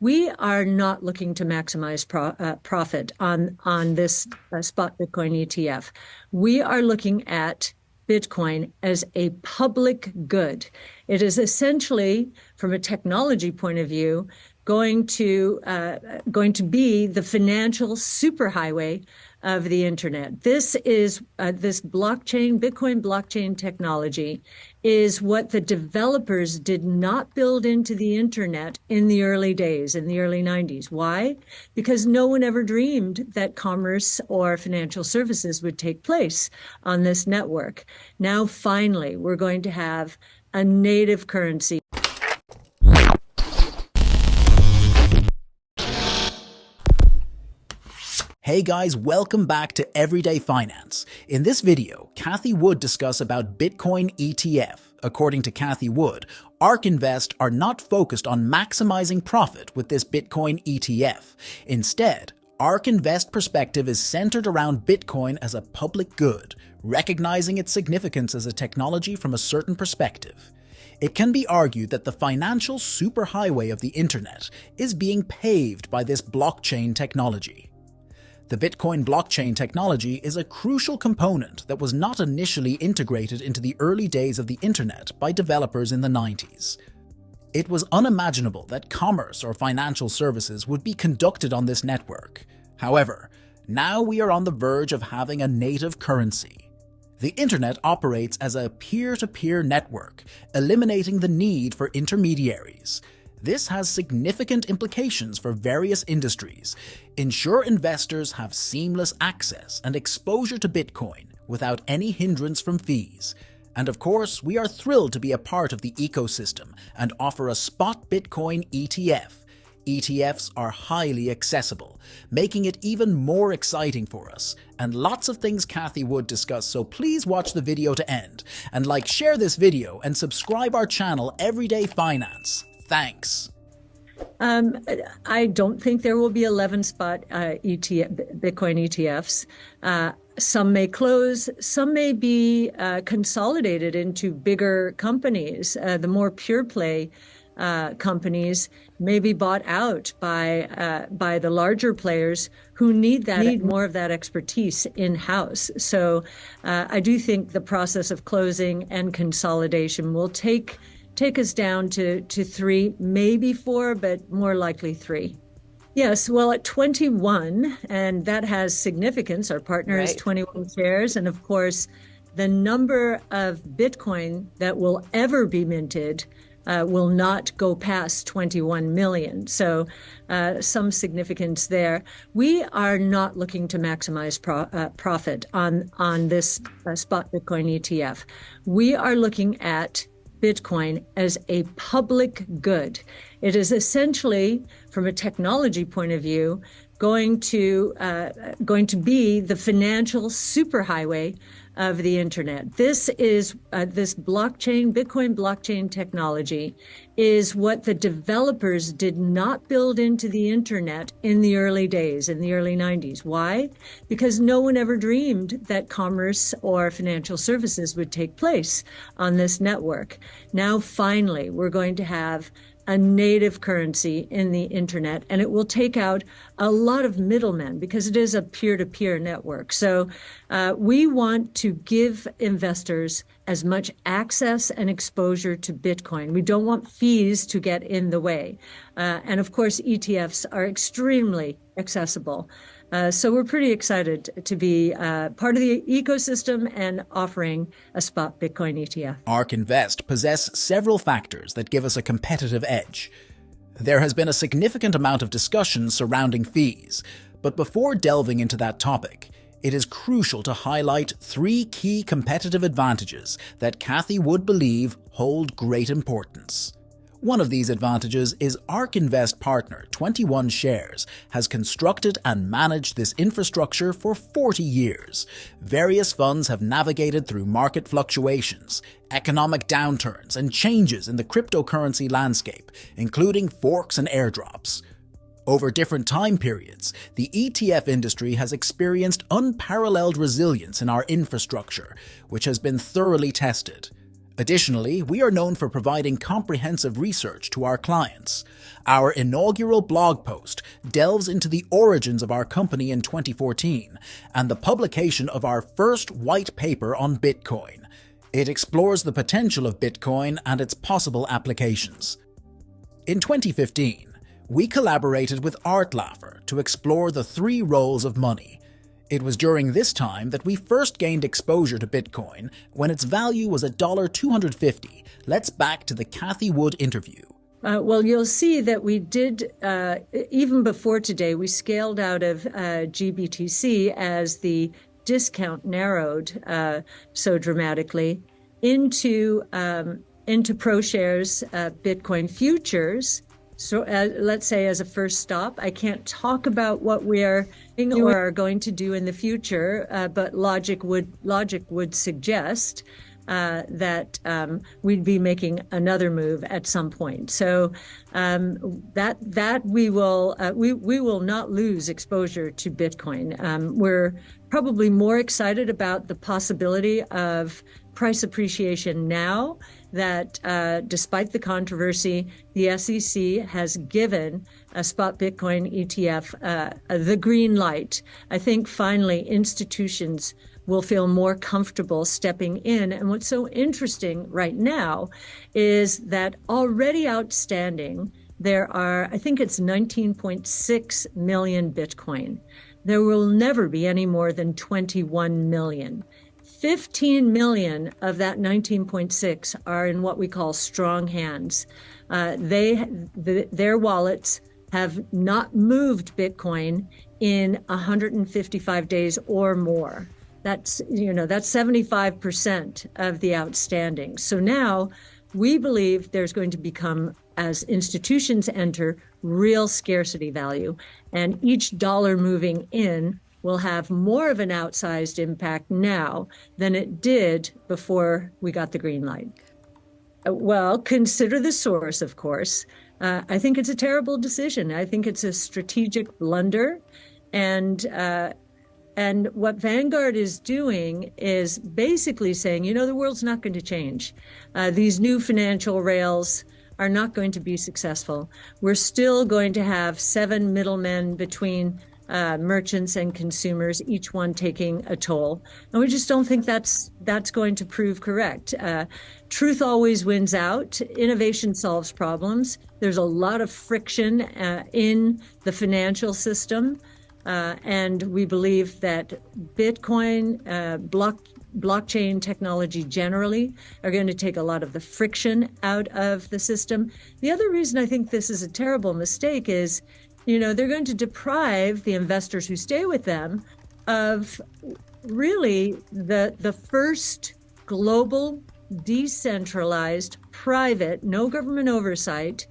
We are not looking to maximize profit on this spot Bitcoin ETF. We are looking at Bitcoin as a public good. It is essentially, from a technology point of view, going to be the financial superhighway of the internet. This is this Bitcoin blockchain technology is what the developers did not build into the internet in the early days, in the early 90s. Why? Because no one ever dreamed that commerce or financial services would take place on this network. Now, finally, we're going to have a native currency. Hey guys, welcome back to Everyday Finance. In this video, Cathie Wood discusses about Bitcoin ETF. According to Cathie Wood, Ark Invest are not focused on maximizing profit with this Bitcoin ETF. Instead, Ark Invest perspective is centered around Bitcoin as a public good, recognizing its significance as a technology from a certain perspective. It can be argued that the financial superhighway of the internet is being paved by this blockchain technology. The Bitcoin blockchain technology is a crucial component that was not initially integrated into the early days of the internet by developers in the 90s. It was unimaginable that commerce or financial services would be conducted on this network. However, now we are on the verge of having a native currency. The internet operates as a peer-to-peer network, eliminating the need for intermediaries. This has significant implications for various industries. Ensure investors have seamless access and exposure to Bitcoin without any hindrance from fees. And of course, we are thrilled to be a part of the ecosystem and offer a spot Bitcoin ETF. ETFs are highly accessible, making it even more exciting for us. And lots of things Cathie Wood discuss, so please watch the video to end. And share this video and subscribe our channel Everyday Finance. Thanks. I don't think there will be 11 spot Bitcoin ETFs. Some may close, some may be consolidated into bigger companies. The more pure play companies may be bought out by the larger players who need more of that expertise in-house. So I do think the process of closing and consolidation will take us down to 3, maybe 4, but more likely 3. Yes, well, at 21, and that has significance. Our partner is 21 shares, and of course, the number of Bitcoin that will ever be minted will not go past 21 million. So some significance there. We are not looking to maximize profit on this spot Bitcoin ETF. We are looking at Bitcoin as a public good. It is essentially, from a technology point of view, going to be the financial superhighway of the internet. This is this Bitcoin blockchain technology is what the developers did not build into the internet in the early days, in the early 90s. Why? Because no one ever dreamed that commerce or financial services would take place on this network. Now, finally, we're going to have a native currency in the internet, and it will take out a lot of middlemen because it is a peer-to-peer network. So we want to give investors as much access and exposure to Bitcoin. We don't want fees to get in the way. And of course, ETFs are extremely accessible. So we're pretty excited to be part of the ecosystem and offering a spot Bitcoin ETF. Ark Invest possess several factors that give us a competitive edge. There has been a significant amount of discussion surrounding fees, but before delving into that topic, it is crucial to highlight 3 key competitive advantages that Cathie Wood believe hold great importance. One of these advantages is Ark Invest partner 21 Shares has constructed and managed this infrastructure for 40 years. Various funds have navigated through market fluctuations, economic downturns, and changes in the cryptocurrency landscape, including forks and airdrops. Over different time periods, the ETF industry has experienced unparalleled resilience in our infrastructure, which has been thoroughly tested. Additionally, we are known for providing comprehensive research to our clients. Our inaugural blog post delves into the origins of our company in 2014 and the publication of our first white paper on Bitcoin. It explores the potential of Bitcoin and its possible applications. In 2015, we collaborated with Artlaffer to explore the three roles of money. It was during this time that we first gained exposure to Bitcoin when its value was $250. Let's back to the Cathie Wood interview. Well, you'll see that we did, even before today, we scaled out of GBTC as the discount narrowed so dramatically into ProShares Bitcoin futures. So let's say as a first stop, I can't talk about what we are or are going to do in the future, but logic would suggest that we'd be making another move at some point. So that we will not lose exposure to Bitcoin. We're probably more excited about the possibility of price appreciation now that despite the controversy, the SEC has given a spot Bitcoin ETF the green light. I think finally institutions will feel more comfortable stepping in. And what's so interesting right now is that already outstanding, there are, I think it's 19.6 million Bitcoin. There will never be any more than 21 million. 15 million of that 19.6 are in what we call strong hands. Their wallets have not moved Bitcoin in 155 days or more. That's 75% of the outstanding. So now we believe there's going to become, as institutions enter, real scarcity value. And each dollar moving in will have more of an outsized impact now than it did before we got the green light. Well, consider the source, of course. I think it's a terrible decision. I think it's a strategic blunder. And what Vanguard is doing is basically saying, the world's not going to change. These new financial rails are not going to be successful. We're still going to have 7 middlemen between merchants and consumers, each one taking a toll. And we just don't think that's going to prove correct. Truth always wins out. Innovation solves problems. There's a lot of friction in the financial system. And we believe that Bitcoin, blockchain technology generally are going to take a lot of the friction out of the system. The other reason I think this is a terrible mistake is, they're going to deprive the investors who stay with them of really the first global, decentralized, private, no government oversight,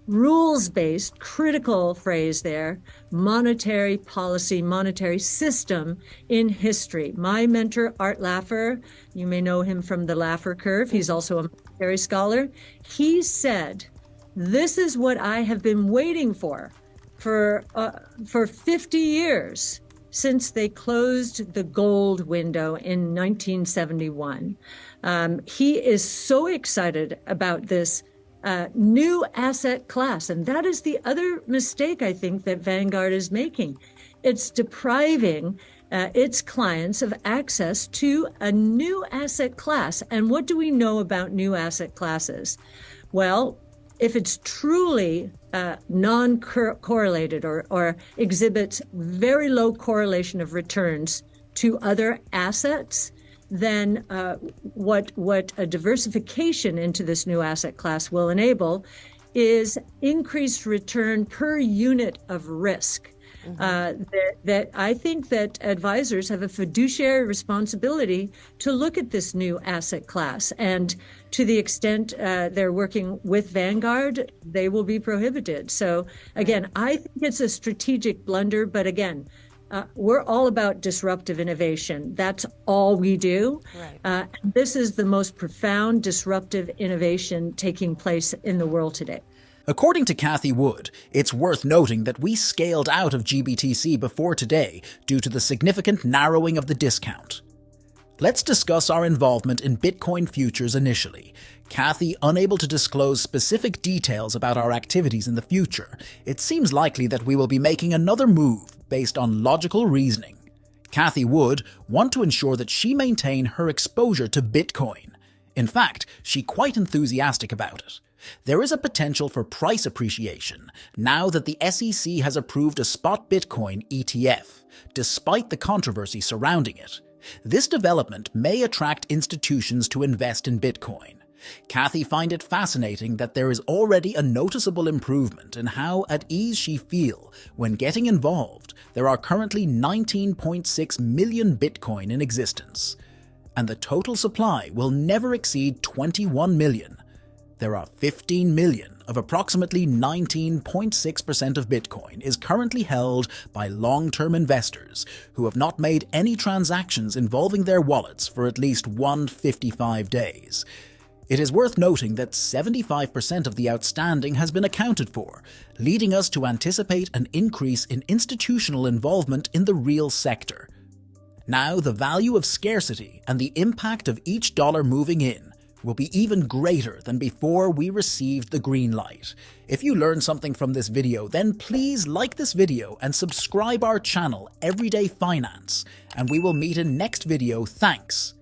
rules-based, critical phrase there, monetary policy, monetary system in history. My mentor, Art Laffer, you may know him from the Laffer curve. He's also a monetary scholar. He said, this is what I have been waiting for 50 years since they closed the gold window in 1971. He is so excited about this new asset class. And that is the other mistake I think that Vanguard is making. It's depriving its clients of access to a new asset class. And what do we know about new asset classes? Well, if it's truly non-correlated or exhibits very low correlation of returns to other assets, then what a diversification into this new asset class will enable is increased return per unit of risk. That I think that advisors have a fiduciary responsibility to look at this new asset class, and to the extent they're working with Vanguard, they will be prohibited. So again, I think it's a strategic blunder, but again, we're all about disruptive innovation. That's all we do. Right. This is the most profound disruptive innovation taking place in the world today. According to Cathie Wood, it's worth noting that we scaled out of GBTC before today due to the significant narrowing of the discount. Let's discuss our involvement in Bitcoin futures initially. Cathie, unable to disclose specific details about our activities in the future, it seems likely that we will be making another move based on logical reasoning. Cathie Wood want to ensure that she maintain her exposure to Bitcoin. In fact, she's quite enthusiastic about it. There is a potential for price appreciation now that the SEC has approved a spot Bitcoin ETF, despite the controversy surrounding it. This development may attract institutions to invest in Bitcoin. Cathie finds it fascinating that there is already a noticeable improvement in how at ease she feels when getting involved. There are currently 19.6 million Bitcoin in existence, and the total supply will never exceed 21 million. There are 15 million of approximately 19.6% of Bitcoin is currently held by long-term investors who have not made any transactions involving their wallets for at least 155 days. It is worth noting that 75% of the outstanding has been accounted for, leading us to anticipate an increase in institutional involvement in the real sector. Now, the value of scarcity and the impact of each dollar moving in will be even greater than before we received the green light. If you learned something from this video, then please like this video and subscribe our channel Everyday Finance, and we will meet in next video. Thanks.